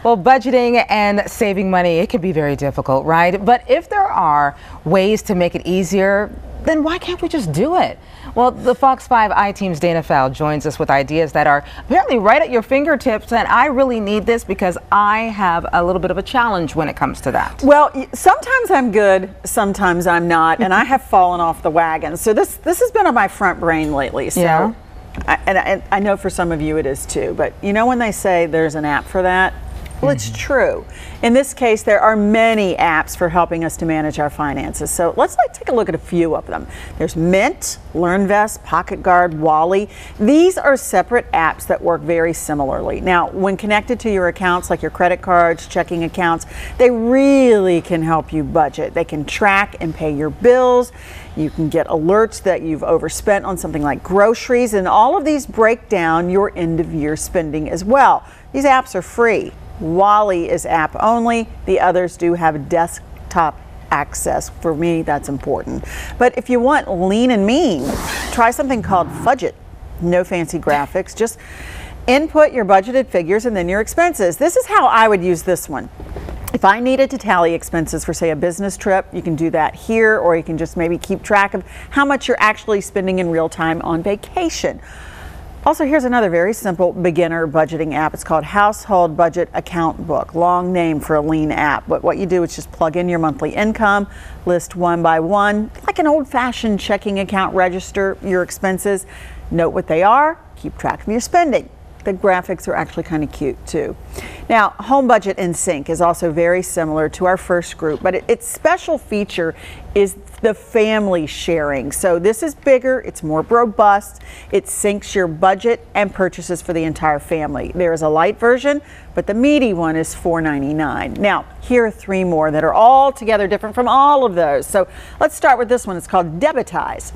Well, budgeting and saving money, it can be very difficult, right? But if there are ways to make it easier, then why can't we just do it? Well, the Fox 5 I-Team's Dana Fowle joins us with ideas that are apparently right at your fingertips, and I really need this because I have a little bit of a challenge when it comes to that. Well, sometimes I'm good, sometimes I'm not, and I have fallen off the wagon. So this has been on my front brain lately. So yeah. I know for some of you it is too, but you know when they say there's an app for that? Well, it's true. In this case, there are many apps for helping us to manage our finances. So let's take a look at a few of them. There's Mint, LearnVest, PocketGuard, Wally. These are separate apps that work very similarly. Now, when connected to your accounts, like your credit cards, checking accounts, they really can help you budget. They can track and pay your bills. You can get alerts that you've overspent on something like groceries, and all of these break down your end-of-year spending as well. These apps are free. Wally is app only. The others do have desktop access. For me, that's important. But if you want lean and mean, try something called Fudget. No fancy graphics, just input your budgeted figures and then your expenses. This is how I would use this one. If I needed to tally expenses for, say, a business trip, you can do that here, or you can just maybe keep track of how much you're actually spending in real time on vacation. Also, here's another very simple beginner budgeting app. It's called Household Budget Account Book. Long name for a lean app. But what you do is just plug in your monthly income, list one by one, like an old-fashioned checking account, register your expenses, note what they are, keep track of your spending. The graphics are actually kind of cute too. Now, Home Budget in Sync is also very similar to our first group, but its special feature is the family sharing. So this is bigger, it's more robust, it syncs your budget and purchases for the entire family. There is a light version, but the meaty one is $4.99. Now, here are three more that are all together different from all of those. So let's start with this one. It's called Debet Eyes.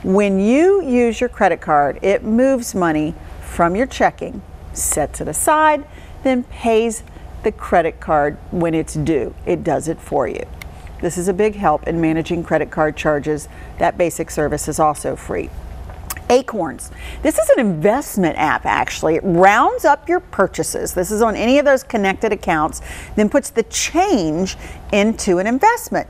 When you use your credit card, it moves money from your checking, sets it aside, then pays the credit card when it's due. It does it for you. This is a big help in managing credit card charges. That basic service is also free. Acorns. This is an investment app, actually. It rounds up your purchases. This is on any of those connected accounts, then puts the change into an investment.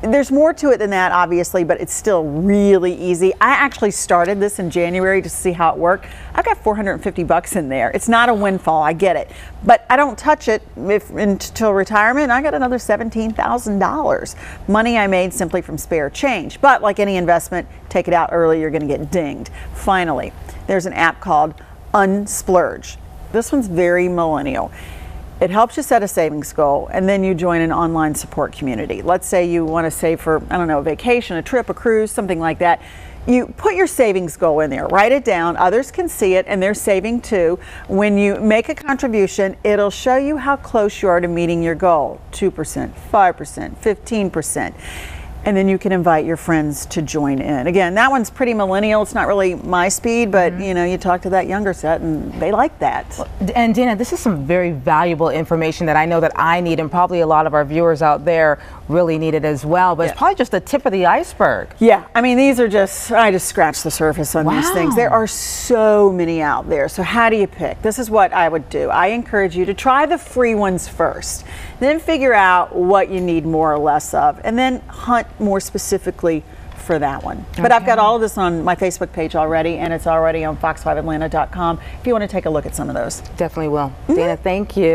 There's more to it than that, obviously, but it's still really easy. I actually started this in January to see how it worked. I've got 450 bucks in there. It's not a windfall, I get it, but I don't touch it until retirement. I got another $17,000. Money I made simply from spare change. But like any investment, take it out early, you're gonna get dinged. Finally, there's an app called Unsplit. This one's very millennial. It helps you set a savings goal, and then you join an online support community. Let's say you want to save for, I don't know, a vacation, a trip, a cruise, something like that. You put your savings goal in there, write it down, others can see it, and they're saving too. When you make a contribution, it'll show you how close you are to meeting your goal, 2%, 5%, 15%. And then you can invite your friends to join in. Again, that one's pretty millennial. It's not really my speed, but you know, you talk to that younger set and they like that. And Dana, this is some very valuable information that I know that I need, and probably a lot of our viewers out there really need it as well, but it's probably just the tip of the iceberg. Yeah, I mean, these are just, I just scratched the surface on these things. There are so many out there. So how do you pick? This is what I would do. I encourage you to try the free ones first, then figure out what you need more or less of, and then hunt more specifically for that one. But I've got all of this on my Facebook page already, and it's already on fox5atlanta.com if you want to take a look at some of those. Definitely will. Dana, thank you.